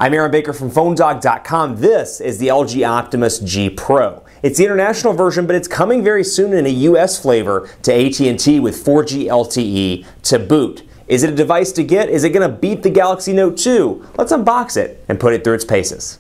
I'm Aaron Baker from PhoneDog.com. This is the LG Optimus G Pro. It's the international version, but it's coming very soon in a US flavor to AT&T with 4G LTE to boot. Is it a device to get? Is it going to beat the Galaxy Note 2? Let's unbox it and put it through its paces.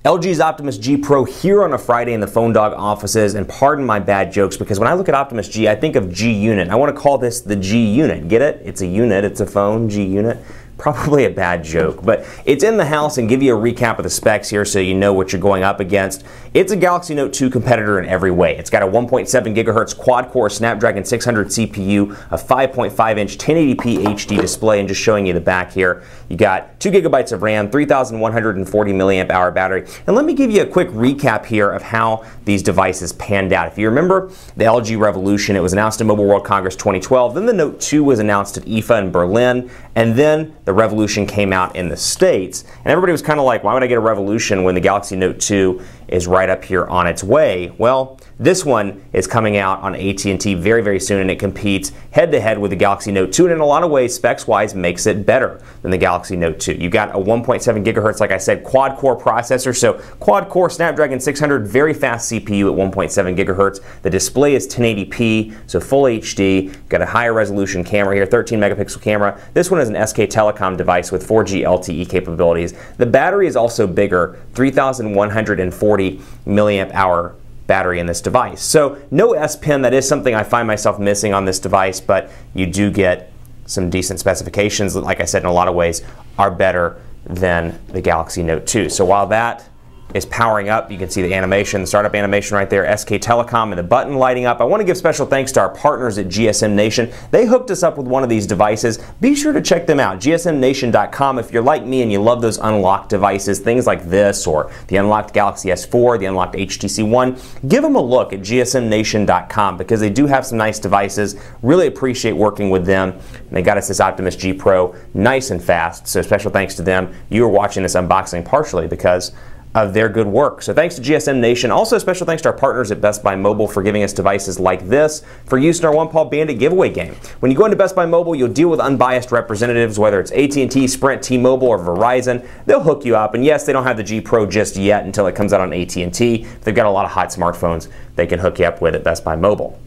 LG's Optimus G Pro here on a Friday in the PhoneDog offices, and pardon my bad jokes because when I look at Optimus G, I think of G Unit. I want to call this the G Unit. Get it? It's a unit, it's a phone, G Unit. Probably a bad joke, but it's in the house and give you a recap of the specs here so you know what you're going up against. It's a Galaxy Note 2 competitor in every way. It's got a 1.7 gigahertz quad-core Snapdragon 600 CPU, a 5.5-inch 1080p HD display, and just showing you the back here, you got 2 gigabytes of RAM, 3,140 milliamp hour battery. And let me give you a quick recap here of how these devices panned out. If you remember the LG Revolution, it was announced at Mobile World Congress 2012, then the Note 2 was announced at IFA in Berlin, and then the Revolution came out in the States, and everybody was kind of like, why would I get a Revolution when the Galaxy Note 2 is right up here on its way? Well, this one is coming out on AT&T very, very soon, and it competes head-to-head with the Galaxy Note 2, and in a lot of ways, specs-wise, makes it better than the Galaxy Note 2. You've got a 1.7 gigahertz, like I said, quad-core processor, so quad-core Snapdragon 600, very fast CPU at 1.7 gigahertz. The display is 1080p, so full HD. You've got a higher resolution camera here, 13 megapixel camera. This one is an SK Telecom device with 4G LTE capabilities. The battery is also bigger, 3,140 milliamp hour battery in this device. So no S Pen, that is something I find myself missing on this device, but you do get some decent specifications that, like I said, in a lot of ways are better than the Galaxy Note 2. So while that is powering up, you can see the animation, the startup animation right there, SK Telecom and the button lighting up. I want to give special thanks to our partners at GSM Nation. They hooked us up with one of these devices. Be sure to check them out, gsmnation.com. If you're like me and you love those unlocked devices, things like this or the unlocked Galaxy S4, the unlocked HTC One, give them a look at gsmnation.com because they do have some nice devices. Really appreciate working with them. And they got us this Optimus G Pro nice and fast, so special thanks to them. You are watching this unboxing partially because of their good work. So thanks to GSM Nation. Also special thanks to our partners at Best Buy Mobile for giving us devices like this for use in our One Paw Bandit giveaway game. When you go into Best Buy Mobile, you'll deal with unbiased representatives, whether it's AT&T, Sprint, T-Mobile, or Verizon. They'll hook you up. And yes, they don't have the G Pro just yet until it comes out on AT&T. They've got a lot of hot smartphones they can hook you up with at Best Buy Mobile.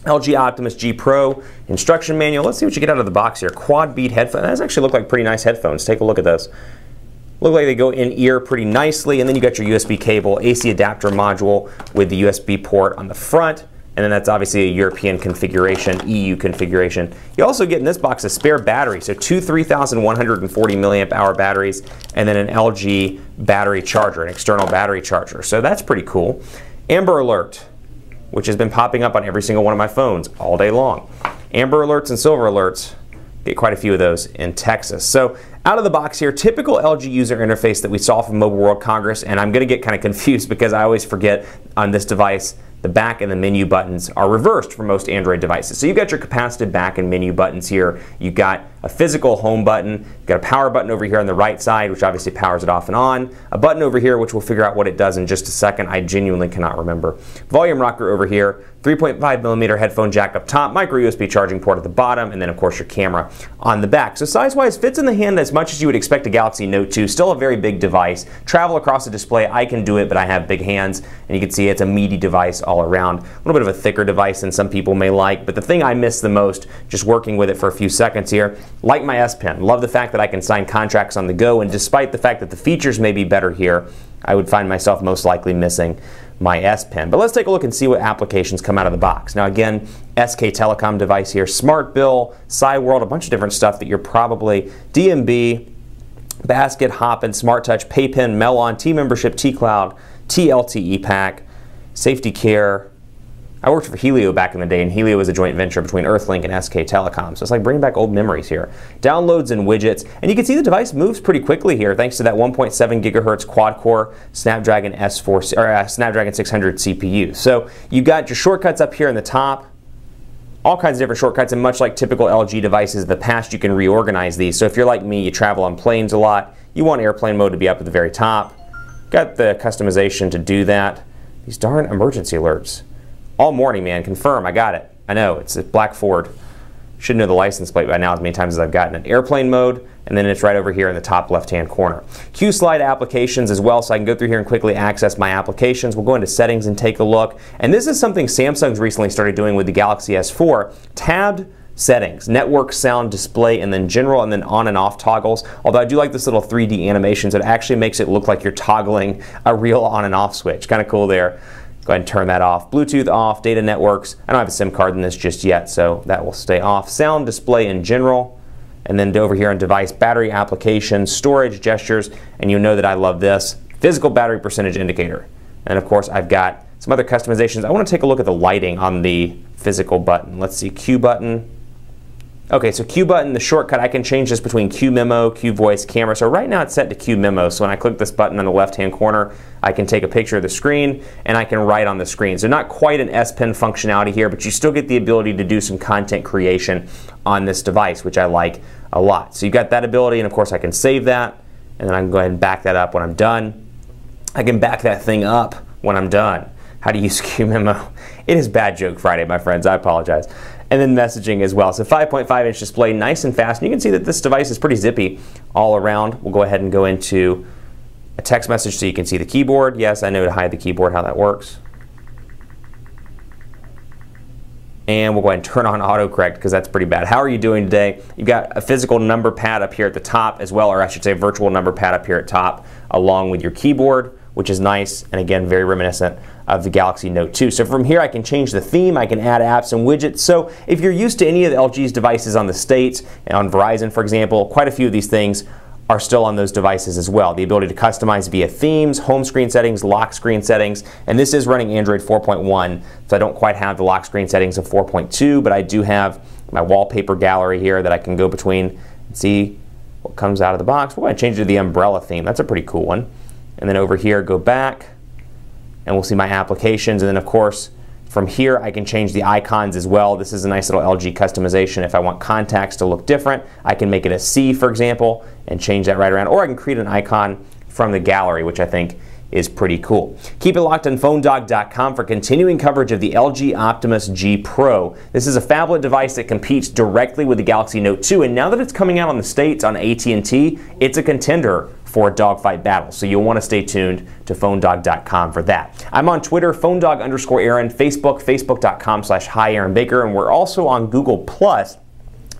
LG Optimus G Pro instruction manual. Let's see what you get out of the box here. Quad beat headphones. Those actually look like pretty nice headphones. Take a look at those. Look like they go in ear pretty nicely, and then you got your USB cable, AC adapter module with the USB port on the front, and then that's obviously a European configuration, EU configuration. You also get in this box a spare battery, so two 3,140 milliamp hour batteries, and then an LG battery charger, an external battery charger. So that's pretty cool. Amber Alert, which has been popping up on every single one of my phones all day long. Amber Alerts and Silver Alerts, get quite a few of those in Texas. So out of the box here, typical LG user interface that we saw from Mobile World Congress, and I'm going to get kind of confused because I always forget on this device the back and the menu buttons are reversed for most Android devices. So you've got your capacitive back and menu buttons here. You've got a physical home button. You've got a power button over here on the right side, which obviously powers it off and on. A button over here, which we'll figure out what it does in just a second. I genuinely cannot remember. Volume rocker over here. 3.5mm headphone jack up top, micro USB charging port at the bottom, and then of course your camera on the back. So size-wise, fits in the hand as much as you would expect a Galaxy Note 2. Still a very big device. Travel across the display, I can do it, but I have big hands, and you can see it's a meaty device all around. A little bit of a thicker device than some people may like, but the thing I miss the most, just working with it for a few seconds here, like my S Pen. Love the fact that I can sign contracts on the go, and despite the fact that the features may be better here, I would find myself most likely missing my S Pen. But let's take a look and see what applications come out of the box. Now again, SK Telecom device here, Smart Bill, SiWorld, a bunch of different stuff that you're probably, DMB, Basket, Hopin, Smart Touch, PayPen, Melon, T-Membership, T-Cloud, TLTE Pack, Safety Care. I worked for Helio back in the day, and Helio was a joint venture between Earthlink and SK Telecom. So it's like bringing back old memories here. Downloads and widgets. And you can see the device moves pretty quickly here thanks to that 1.7 gigahertz quad-core Snapdragon S4 or Snapdragon 600 CPU. So you got your shortcuts up here in the top. All kinds of different shortcuts, and much like typical LG devices in the past, you can reorganize these. So if you're like me, you travel on planes a lot, you want airplane mode to be up at the very top. Got the customization to do that. These darn emergency alerts. All morning, man. Confirm. I got it. I know. It's a black Ford. Should know the license plate by now as many times as I've gotten it. Airplane mode, and then it's right over here in the top left-hand corner. Q-Slide applications as well, so I can go through here and quickly access my applications. We'll go into settings and take a look. And this is something Samsung's recently started doing with the Galaxy S4. Tabbed settings, network, sound, display, and then general, and then on and off toggles. Although I do like this little 3D animations, it actually makes it look like you're toggling a real on and off switch. Kind of cool there. Go ahead and turn that off. Bluetooth off, data networks. I don't have a SIM card in this just yet, so that will stay off. Sound, display, in general. And then over here on device, battery, applications, storage, gestures, and you know that I love this. Physical battery percentage indicator. And of course, I've got some other customizations. I want to take a look at the lighting on the physical button. Let's see, Q button. Okay, so Q button, the shortcut, I can change this between Q Memo, Q Voice, Camera. So right now it's set to Q Memo. So when I click this button on the left-hand corner, I can take a picture of the screen and I can write on the screen. So not quite an S Pen functionality here, but you still get the ability to do some content creation on this device, which I like a lot. So you've got that ability, and of course I can save that, and then I can go ahead and back that up when I'm done. I can back that thing up when I'm done. How to use Q Memo. It is Bad Joke Friday, my friends. I apologize. And then messaging as well. So 5.5-inch display, nice and fast. And you can see that this device is pretty zippy all around. We'll go ahead and go into a text message so you can see the keyboard. Yes, I know to hide the keyboard how that works. And we'll go ahead and turn on autocorrect because that's pretty bad. How are you doing today? You've got a physical number pad up here at the top as well, or I should say virtual number pad up here at top along with your keyboard, which is nice, and again, very reminiscent of the Galaxy Note 2. So from here, I can change the theme, I can add apps and widgets. So if you're used to any of the LG's devices on the States, and on Verizon, for example, quite a few of these things are still on those devices as well. The ability to customize via themes, home screen settings, lock screen settings, and this is running Android 4.1, so I don't quite have the lock screen settings of 4.2, but I do have my wallpaper gallery here that I can go between and see what comes out of the box. We're going to change it to the umbrella theme. That's a pretty cool one. And then over here, go back, and we'll see my applications. And then, of course, from here, I can change the icons as well. This is a nice little LG customization. If I want contacts to look different, I can make it a C, for example, and change that right around. Or I can create an icon from the gallery, which I think is pretty cool. Keep it locked on PhoneDog.com for continuing coverage of the LG Optimus G Pro. This is a phablet device that competes directly with the Galaxy Note 2, and now that it's coming out on the States on AT&T, it's a contender for a dogfight battle. So you'll want to stay tuned to PhoneDog.com for that. I'm on Twitter, PhoneDog_Aaron, Facebook, Facebook.com/HiAaronBaker, and we're also on Google Plus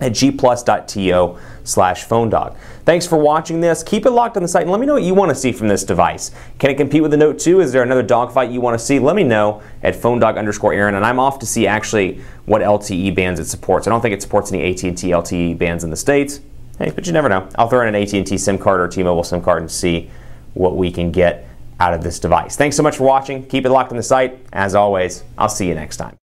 at gplus.to/PhoneDog. Thanks for watching this. Keep it locked on the site and let me know what you want to see from this device. Can it compete with the Note 2? Is there another dogfight you want to see? Let me know at PhoneDog_Aaron, and I'm off to see actually what LTE bands it supports. I don't think it supports any AT&T LTE bands in the States. Hey, but you never know. I'll throw in an AT&T SIM card or T-Mobile SIM card and see what we can get out of this device. Thanks so much for watching. Keep it locked on the site. As always, I'll see you next time.